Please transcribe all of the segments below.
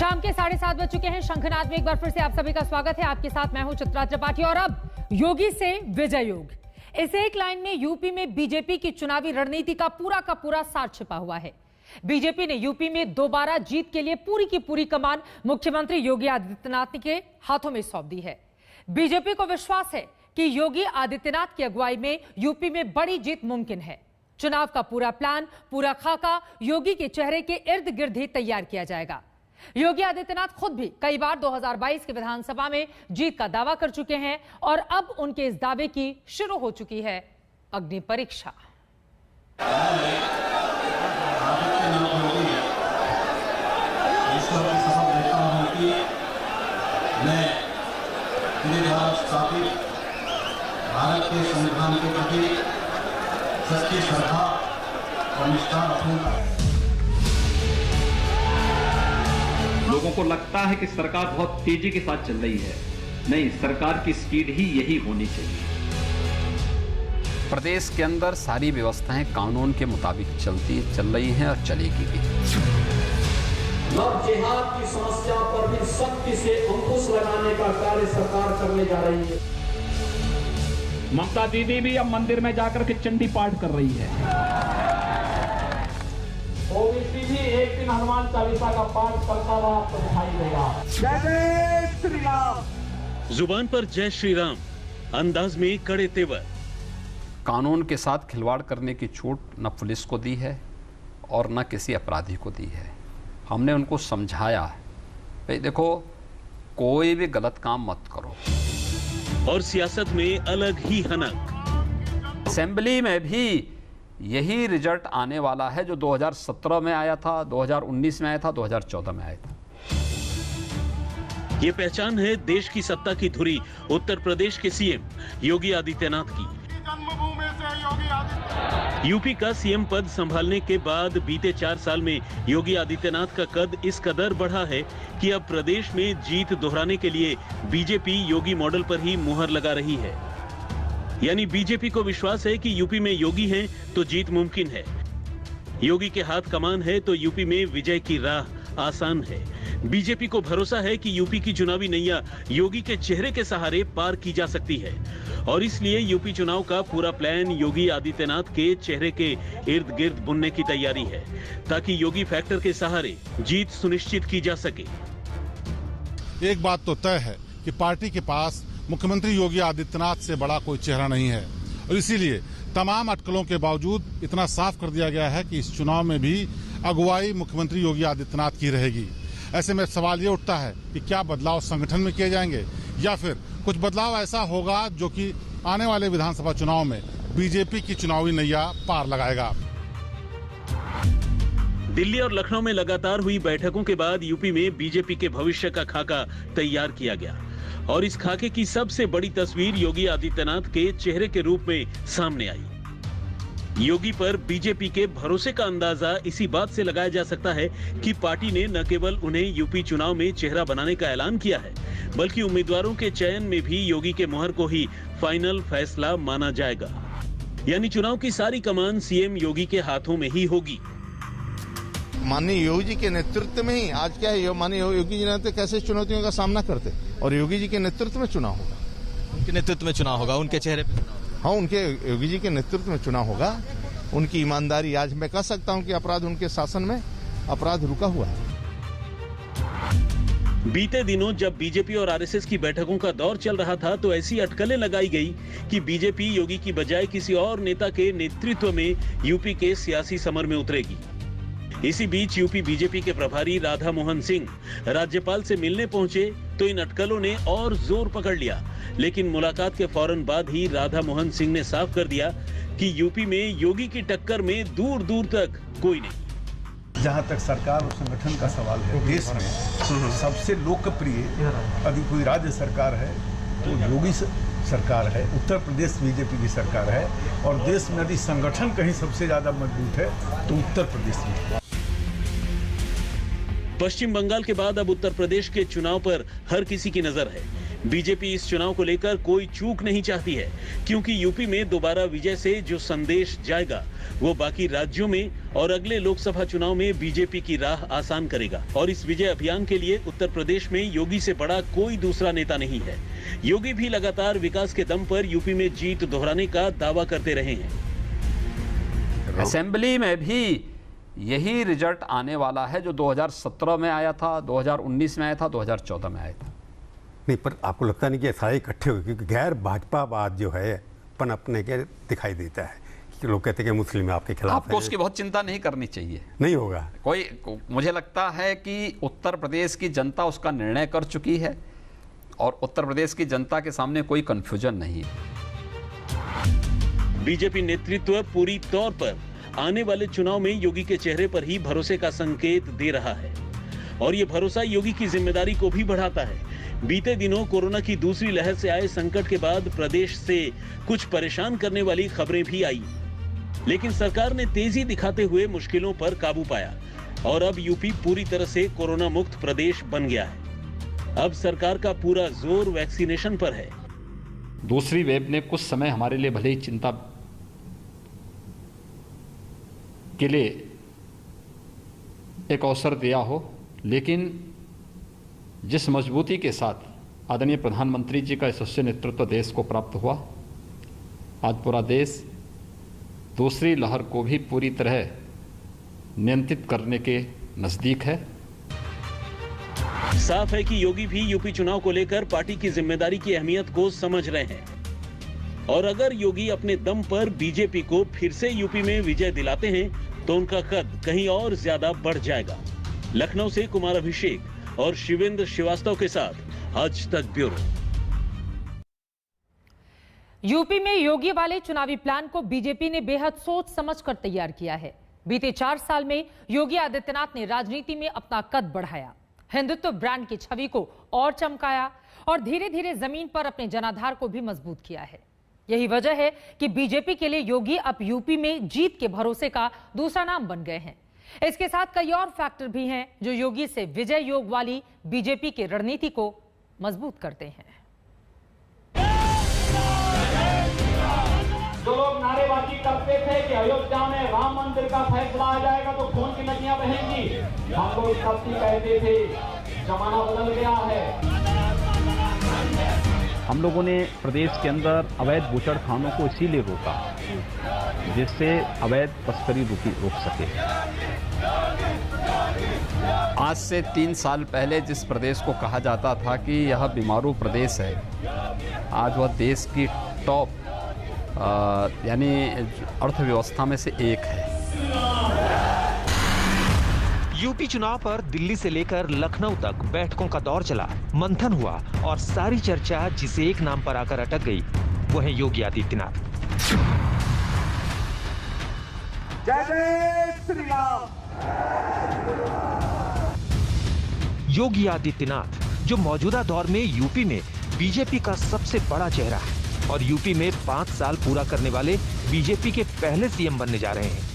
शाम के 7:30 बज चुके हैं। शंखनाद में एक बार फिर से आप सभी का स्वागत है। आपके साथ मैं हूं चित्रा त्रिपाठी और अब योगी से विजय योग। इस एक लाइन में यूपी में बीजेपी की चुनावी रणनीति का पूरा सार छिपा हुआ है। बीजेपी ने यूपी में दोबारा जीत के लिए पूरी की पूरी कमान मुख्यमंत्री योगी आदित्यनाथ के हाथों में सौंप दी है। बीजेपी को विश्वास है कि योगी आदित्यनाथ की अगुवाई में यूपी में बड़ी जीत मुमकिन है। चुनाव का पूरा प्लान, पूरा खाका योगी के चेहरे के इर्द गिर्द ही तैयार किया जाएगा। योगी आदित्यनाथ खुद भी कई बार 2022 के विधानसभा में जीत का दावा कर चुके हैं और अब उनके इस दावे की शुरू हो चुकी है अग्नि परीक्षा। भारत के संविधान के प्रति सच्ची श्रद्धा और निष्ठा रखूंगा। लोगों को लगता है कि सरकार बहुत तेजी के साथ चल रही है। नहीं, सरकार की स्पीड ही यही होनी चाहिए। प्रदेश के अंदर सारी व्यवस्थाएं कानून के मुताबिक चल रही हैं और चलेगी भी। लव जिहाद की समस्या पर भी सख्ती से अंकुश लगाने का कार्य सरकार करने जा रही है। ममता दीदी भी अब मंदिर में जाकर के चंडी पाठ कर रही है। ओबीसी भी एक दिन हनुमान चालीसा का पाठ करता हुआ आपको दिखाई देगा। जय श्री राम। जुबान पर जय श्री राम, अंदाज में कड़े तेवर। कानून के साथ खिलवाड़ करने की छूट न पुलिस को दी है और न किसी अपराधी को दी है। हमने उनको समझाया है, भाई देखो कोई भी गलत काम मत करो। और सियासत में अलग ही हनक। असेंबली में भी यही रिजल्ट आने वाला है जो 2017 में आया था, 2019 में आया था, 2014 में आया था। ये पहचान है देश की सत्ता की धुरी उत्तर प्रदेश के सीएम योगी आदित्यनाथ की। यूपी का सीएम पद संभालने के बाद बीते 4 साल में योगी आदित्यनाथ का कद इस कदर बढ़ा है कि अब प्रदेश में जीत दोहराने के लिए बीजेपी योगी मॉडल पर ही मुहर लगा रही है। यानी बीजेपी को विश्वास है कि यूपी में योगी हैं तो जीत मुमकिन है। योगी के हाथ कमान है तो यूपी में विजय की राह आसान है। बीजेपी को भरोसा है कि यूपी की चुनावी नैया योगी के चेहरे के सहारे पार की जा सकती है और इसलिए यूपी चुनाव का पूरा प्लान योगी आदित्यनाथ के चेहरे के इर्द गिर्द बुनने की तैयारी है ताकि योगी फैक्टर के सहारे जीत सुनिश्चित की जा सके। एक बात तो तय है कि पार्टी के पास मुख्यमंत्री योगी आदित्यनाथ से बड़ा कोई चेहरा नहीं है और इसीलिए तमाम अटकलों के बावजूद इतना साफ कर दिया गया है कि इस चुनाव में भी अगुवाई मुख्यमंत्री योगी आदित्यनाथ की रहेगी। ऐसे में सवाल ये उठता है कि क्या बदलाव संगठन में किए जाएंगे या फिर कुछ बदलाव ऐसा होगा जो कि आने वाले विधानसभा चुनाव में बीजेपी की चुनावी नैया पार लगाएगा। दिल्ली और लखनऊ में लगातार हुई बैठकों के बाद यूपी में बीजेपी के भविष्य का खाका तैयार किया गया और इस खाके की सबसे बड़ी तस्वीर योगी आदित्यनाथ के चेहरे के रूप में सामने आई। योगी पर बीजेपी के भरोसे का अंदाजा इसी बात से लगाया जा सकता है कि पार्टी ने न केवल उन्हें यूपी चुनाव में चेहरा बनाने का ऐलान किया है बल्कि उम्मीदवारों के चयन में भी योगी के मुहर को ही फाइनल फैसला माना जाएगा। यानी चुनाव की सारी कमान सीएम योगी के हाथों में ही होगी। माननीय योगी जी के नेतृत्व में ही आज क्या है, माननीय योगी जी ने कैसे चुनौतियों का सामना करते और योगी जी के नेतृत्व में चुनाव होगा। उनके नेतृत्व में चुनाव होगा, उनके चेहरे पे। हाँ, उनके योगी जी के नेतृत्व में चुनाव होगा। उनकी ईमानदारी, आज मैं कह सकता हूं कि अपराध उनके शासन में अपराध रुका हुआ है। बीते दिनों जब बीजेपी और आरएसएस की बैठकों का दौर चल रहा था तो ऐसी अटकलें लगाई गई कि बीजेपी योगी की बजाय किसी और नेता के नेतृत्व में यूपी के सियासी समर में उतरेगी। इसी बीच यूपी बीजेपी के प्रभारी राधा मोहन सिंह राज्यपाल से मिलने पहुंचे तो इन अटकलों ने और जोर पकड़ लिया। लेकिन मुलाकात के फौरन बाद ही राधा मोहन सिंह ने साफ कर दिया कि यूपी में योगी की टक्कर में दूर दूर तक कोई नहीं। जहां तक सरकार और संगठन का सवाल है, देश में सबसे लोकप्रिय अभी कोई राज्य सरकार है तो योगी सरकार है, उत्तर प्रदेश बीजेपी की सरकार है और देश में यदि संगठन कहीं सबसे ज्यादा मजबूत है तो उत्तर प्रदेश में। पश्चिम बंगाल के बाद अब उत्तर प्रदेश के चुनाव पर हर किसी की नजर है। बीजेपी इस चुनाव को लेकर कोई चूक नहीं चाहती है, क्योंकि यूपी में दोबारा विजय से जो संदेश जाएगा वो बाकी राज्यों में और अगले लोकसभा चुनाव में बीजेपी की राह आसान करेगा। और इस विजय अभियान के लिए उत्तर प्रदेश में योगी से बड़ा कोई दूसरा नेता नहीं है। योगी भी लगातार विकास के दम पर यूपी में जीत दोहराने का दावा करते रहे हैं। असेंबली में भी यही रिजल्ट आने वाला है जो 2017 में आया था, 2019 में आया था, 2014 में आया था। नहीं, पर आपको लगता नहीं कि सारे इकट्ठे हुए, क्योंकि गैर भाजपावाद जो है पनपने के दिखाई देता है कि लोग कहते हैं कि मुस्लिम आपके खिलाफ आपको उसकी बहुत चिंता नहीं करनी चाहिए। नहीं होगा मुझे लगता है कि उत्तर प्रदेश की जनता उसका निर्णय कर चुकी है और उत्तर प्रदेश की जनता के सामने कोई कंफ्यूजन नहीं है। बीजेपी नेतृत्व पूरी तौर पर आने वाले चुनाव में योगी के चेहरे पर ही भरोसे का संकेत दे रहा है और ये भरोसा योगी की जिम्मेदारी को भी बढ़ाता है। बीते दिनों कोरोना की दूसरी लहर से आए संकट के बाद प्रदेश से कुछ परेशान करने वाली खबरें भी आई, लेकिन सरकार ने तेजी दिखाते हुए मुश्किलों पर काबू पाया और अब यूपी पूरी तरह से कोरोना मुक्त प्रदेश बन गया है। अब सरकार का पूरा जोर वैक्सीनेशन पर है। दूसरी वेव ने कुछ समय हमारे लिए भले ही चिंता के लिए एक अवसर दिया हो, लेकिन जिस मजबूती के साथ आदरणीय प्रधानमंत्री जी का यशस्वी नेतृत्व देश को प्राप्त हुआ, आज पूरा देश दूसरी लहर को भी पूरी तरह नियंत्रित करने के नजदीक है। साफ है कि योगी भी यूपी चुनाव को लेकर पार्टी की जिम्मेदारी की अहमियत को समझ रहे हैं और अगर योगी अपने दम पर बीजेपी को फिर से यूपी में विजय दिलाते हैं तो उनका कद कहीं और ज्यादा बढ़ जाएगा। लखनऊ से कुमार अभिषेक और शिवेंद्र श्रीवास्तव के साथ आज तक ब्यूरो। यूपी में योगी वाले चुनावी प्लान को बीजेपी ने बेहद सोच समझकर तैयार किया है। बीते 4 साल में योगी आदित्यनाथ ने राजनीति में अपना कद बढ़ाया, हिंदुत्व ब्रांड की छवि को और चमकाया और धीरे धीरे जमीन पर अपने जनाधार को भी मजबूत किया है। यही वजह है कि बीजेपी के लिए योगी अब यूपी में जीत के भरोसे का दूसरा नाम बन गए हैं। इसके साथ कई और फैक्टर भी हैं जो योगी से विजय योग वाली बीजेपी की रणनीति को मजबूत करते हैं। जो लोग नारेबाजी करते थे कि अयोध्या में राम मंदिर का फैसला आ जाएगा तो खून की नदियां बहेंगी, हम लोग तब भी कहते थे जमाना बदल गया है। हम लोगों ने प्रदेश के अंदर अवैध बूचड़खानों को इसीलिए रोका जिससे अवैध तस्करी रोक सके। आज से 3 साल पहले जिस प्रदेश को कहा जाता था कि यह बीमारू प्रदेश है, आज वह देश की टॉप यानी अर्थव्यवस्था में से एक है। यूपी चुनाव पर दिल्ली से लेकर लखनऊ तक बैठकों का दौर चला, मंथन हुआ और सारी चर्चा जिसे एक नाम पर आकर अटक गई वो है योगी आदित्यनाथ। जय जय श्री राम। योगी आदित्यनाथ जो मौजूदा दौर में यूपी में बीजेपी का सबसे बड़ा चेहरा है और यूपी में 5 साल पूरा करने वाले बीजेपी के पहले सीएम बनने जा रहे हैं।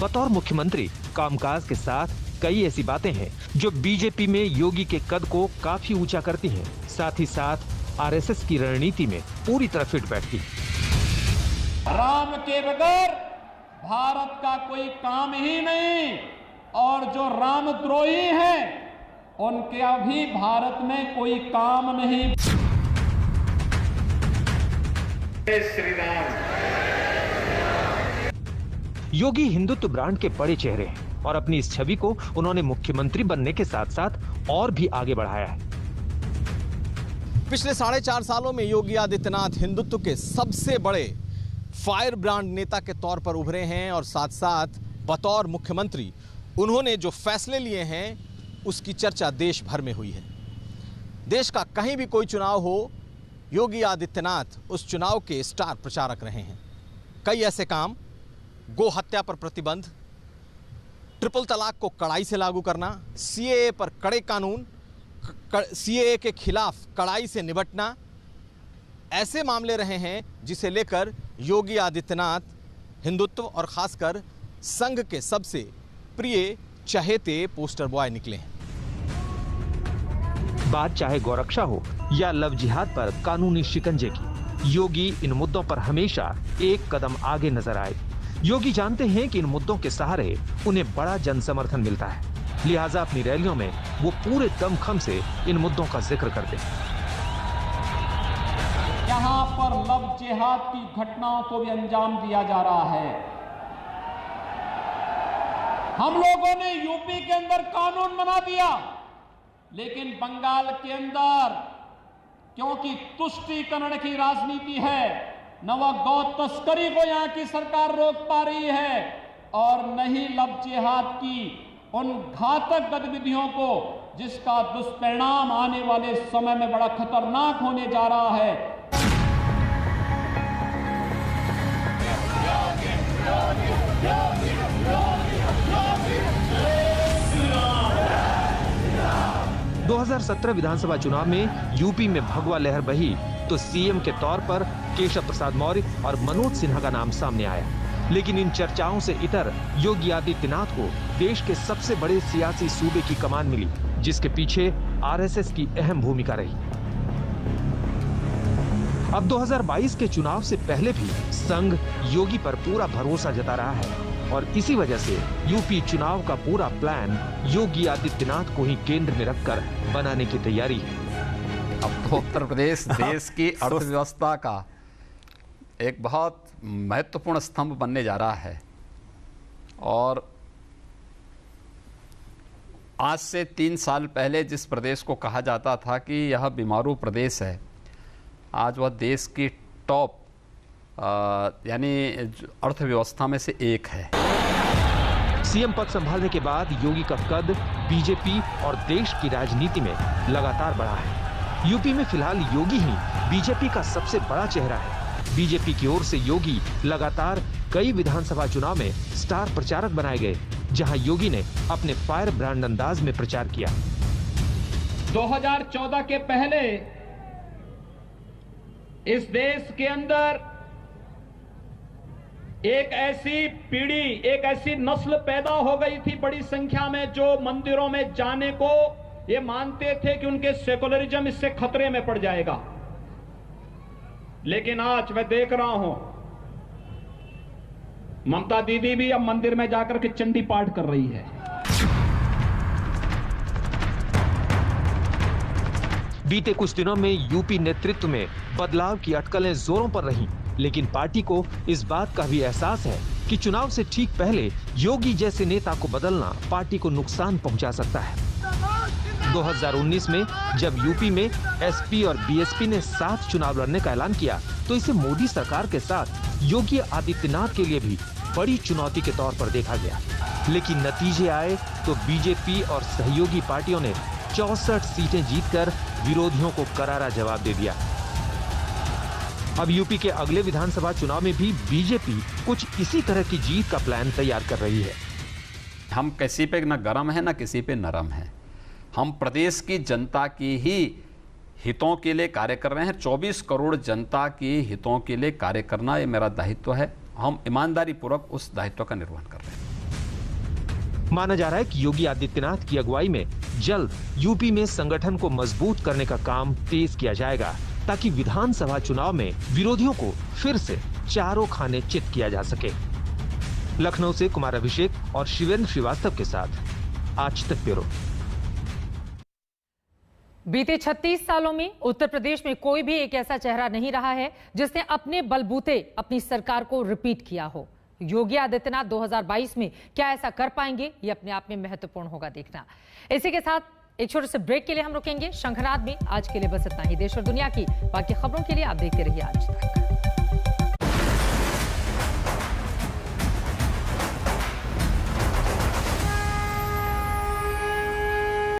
बतौर मुख्यमंत्री कामकाज के साथ कई ऐसी बातें हैं जो बीजेपी में योगी के कद को काफी ऊंचा करती हैं, साथ ही साथ आरएसएस की रणनीति में पूरी तरह फिट बैठती है। राम के बगैर भारत का कोई काम ही नहीं और जो रामद्रोही हैं उनके अभी भारत में कोई काम नहीं। जय श्री राम। योगी हिंदुत्व ब्रांड के बड़े चेहरे हैं और अपनी इस छवि को उन्होंने मुख्यमंत्री बनने के साथ साथ और भी आगे बढ़ाया है। पिछले 4.5 सालों में योगी आदित्यनाथ हिंदुत्व के सबसे बड़े फायर ब्रांड नेता के तौर पर उभरे हैं और साथ साथ बतौर मुख्यमंत्री उन्होंने जो फैसले लिए हैं उसकी चर्चा देश भर में हुई है। देश का कहीं भी कोई चुनाव हो, योगी आदित्यनाथ उस चुनाव के स्टार प्रचारक रहे हैं। कई ऐसे काम, गो हत्या पर प्रतिबंध, ट्रिपल तलाक को कड़ाई से लागू करना, सीएए पर कड़े कानून, सीएए के खिलाफ कड़ाई से निपटना, ऐसे मामले रहे हैं जिसे लेकर योगी आदित्यनाथ हिंदुत्व और खासकर संघ के सबसे प्रिय चहेते पोस्टर बॉय निकले हैं। बात चाहे गौरक्षा हो या लव जिहाद पर कानूनी शिकंजे की, योगी इन मुद्दों पर हमेशा एक कदम आगे नजर आए। योगी जानते हैं कि इन मुद्दों के सहारे उन्हें बड़ा जन समर्थन मिलता है, लिहाजा अपनी रैलियों में वो पूरे दमखम से इन मुद्दों का जिक्र करते हैं। यहाँ पर लव जिहाद की घटनाओं को भी अंजाम दिया जा रहा है। हम लोगों ने यूपी के अंदर कानून बना दिया, लेकिन बंगाल के अंदर क्योंकि तुष्टीकरण की राजनीति है, न वह गौ तस्करी को यहां की सरकार रोक पा रही है और न ही लव जिहाद की उन घातक गतिविधियों को जिसका दुष्परिणाम आने वाले समय में बड़ा खतरनाक होने जा रहा है। 2017 विधानसभा चुनाव में यूपी में भगवा लहर बही तो सीएम के तौर पर केशव प्रसाद मौर्य और मनोज सिन्हा का नाम सामने आया। लेकिन इन चर्चाओं से इतर योगी आदित्यनाथ को देश के सबसे बड़े सियासी सूबे की कमान मिली, जिसके पीछे आरएसएस की अहम भूमिका रही। अब 2022 के चुनाव से पहले भी संघ योगी पर पूरा भरोसा जता रहा है और इसी वजह से यूपी चुनाव का पूरा प्लान योगी आदित्यनाथ को ही केंद्र में रखकर बनाने की तैयारी है। अब तो उत्तर प्रदेश देश की अर्थव्यवस्था का एक बहुत महत्वपूर्ण स्तंभ बनने जा रहा है और आज से 3 साल पहले जिस प्रदेश को कहा जाता था कि यह बीमारू प्रदेश है, आज वह देश की टॉप यानी अर्थव्यवस्था में से एक है। सीएम पद संभालने के बाद योगी का कद बीजेपी और देश की राजनीति में लगातार बढ़ा है। यूपी में फिलहाल योगी ही बीजेपी का सबसे बड़ा चेहरा है। बीजेपी की ओर से योगी लगातार कई विधानसभा चुनाव में स्टार प्रचारक बनाए गए, जहां योगी ने अपने फायर ब्रांड अंदाज में प्रचार किया। 2014 के पहले इस देश के अंदर एक ऐसी पीढ़ी, एक ऐसी नस्ल पैदा हो गई थी बड़ी संख्या में, जो मंदिरों में जाने को ये मानते थे कि उनके सेकुलरिज्म इससे खतरे में पड़ जाएगा। लेकिन आज मैं देख रहा हूं ममता दीदी भी अब मंदिर में जाकर के चंडी पाठ कर रही है। बीते कुछ दिनों में यूपी नेतृत्व में बदलाव की अटकलें जोरों पर रहीं, लेकिन पार्टी को इस बात का भी एहसास है कि चुनाव से ठीक पहले योगी जैसे नेता को बदलना पार्टी को नुकसान पहुंचा सकता है। 2019 में जब यूपी में एसपी और बीएसपी ने साथ चुनाव लड़ने का ऐलान किया, तो इसे मोदी सरकार के साथ योगी आदित्यनाथ के लिए भी बड़ी चुनौती के तौर पर देखा गया। लेकिन नतीजे आए तो बीजेपी और सहयोगी पार्टियों ने 64 सीटें जीतकर विरोधियों को करारा जवाब दे दिया। अब यूपी के अगले विधानसभा चुनाव में भी बीजेपी कुछ इसी तरह की जीत का प्लान तैयार कर रही है। हम किसी पे न गरम है न किसी पे नरम है। हम प्रदेश की जनता की ही हितों के लिए कार्य कर रहे हैं। 24 करोड़ जनता की हितों के लिए कार्य करना ये मेरा दायित्व है। हम ईमानदारी पूर्वक उस दायित्व का निर्वहन कर रहे हैं। माना जा रहा है कि योगी आदित्यनाथ की अगुवाई में जल्द यूपी में संगठन को मजबूत करने का काम तेज किया जाएगा, ताकि विधानसभा चुनाव में विरोधियों को फिर से चारों खाने चित किया जा सके। लखनऊ से कुमार अभिषेक और शिवेंद्र श्रीवास्तव के साथ आज तक ब्यूरो। बीते 36 सालों में उत्तर प्रदेश में कोई भी एक ऐसा चेहरा नहीं रहा है जिसने अपने बलबूते अपनी सरकार को रिपीट किया हो। योगी आदित्यनाथ 2022 में क्या ऐसा कर पाएंगे, ये अपने आप में महत्वपूर्ण होगा देखना। इसी के साथ एक छोटे से ब्रेक के लिए हम रुकेंगे। शंखनाद में आज के लिए बस इतना ही। देश और दुनिया की बाकी खबरों के लिए आप देखते रहिए आज तक।